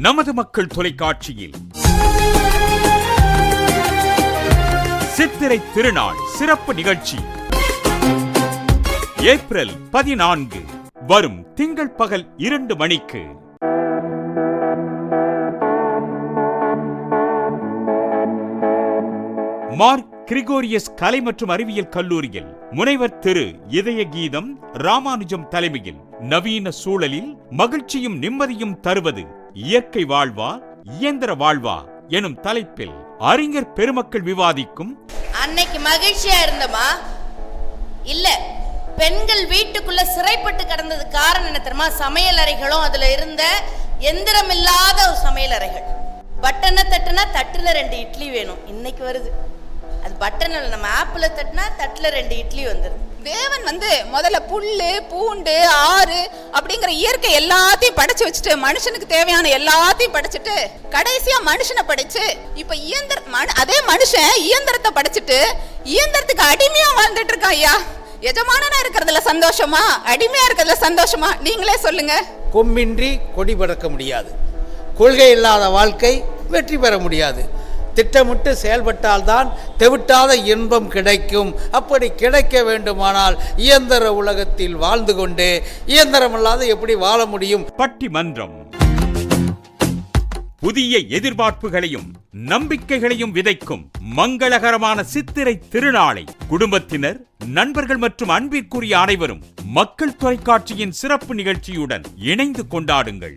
நமது மக்கள் தொலைக்காட்சியில் சித்திரை திருநாள் சிறப்பு நிகழ்ச்சி ஏப்ரல் 14 வரும் திங்கள் பகல் 2 மணிக்கு. மார்க் கிரிகோரியஸ் கலை மற்றும் அறிவியல் கல்லூரியில் முனைவர் திரு இதய கீதம் ராமானுஜம் தலைமையில் நவீன சூழலில் மகிழ்ச்சியும் நிம்மதியும் தருவது இயற்கை வாழ்வா இயந்திர வாழ்வா எனும் தலைப்பில் அறிஞர் பெருமக்கள் விவாதிக்கும். அன்னைக்கு மகிழ்ச்சியா இருந்தமா இல்ல பெண்கள் வீட்டுக்குள்ள சிறைப்பட்டு கிடந்தது காரணம் என்ன தெரியுமா? சமையல் அறைகளும் அதுல இருந்த எந்திரம் இல்லாத ஒரு சமையல் அறைகள். பட்டனை தட்டுனா தட்டுல 2 இட்லி வேணும். இன்னைக்கு வருது அது பட்டன், நம்ம ஆப்பிள தட்டினா தட்டுல 2 இட்லி வந்துருது. தேவன் முதல்ல புல்லு பூண்டு ஆறு அப்படிங்கிற இயற்கை எல்லாத்தையும் படைச்சு வச்சுட்டு மனுஷனுக்கு தேவையான எல்லாத்தையும் படைச்சிட்டு கடைசியா மனுஷனை படைச்சு இப்ப அதே மனுஷன் இயந்திரத்தை படைச்சிட்டு இயந்திரத்துக்கு அடிமையா வாழ்ந்துட்டு இருக்கான். ஐயா, எஜமானனா இருக்கிறதுல சந்தோஷமா அடிமையா இருக்கிறதுல சந்தோஷமா? நீங்களே சொல்லுங்க. கொம்பின்றி கொடி பறக்க முடியாது. கொள்கை இல்லாத வாழ்க்கை வெற்றி பெற முடியாது. திட்டமிட்டு செயல்பட்டால்தான் தெவிட்டாத இன்பம் கிடைக்கும். அப்படி கிடைக்க வேண்டுமானால் இயந்திர உலகத்தில் வாழ்ந்து கொண்டே இயந்திரம் அல்லாத எப்படி வாழ முடியும்? பட்டிமன்றம் புதிய எதிர்பார்ப்புகளையும் நம்பிக்கைகளையும் விதைக்கும் மங்களகரமான சித்திரை திருநாளை குடும்பத்தினர், நண்பர்கள் மற்றும் அன்பிற்குரிய அனைவரும் மக்கள் தொலைக்காட்சியின் சிறப்பு நிகழ்ச்சியுடன் இணைந்து கொண்டாடுங்கள்.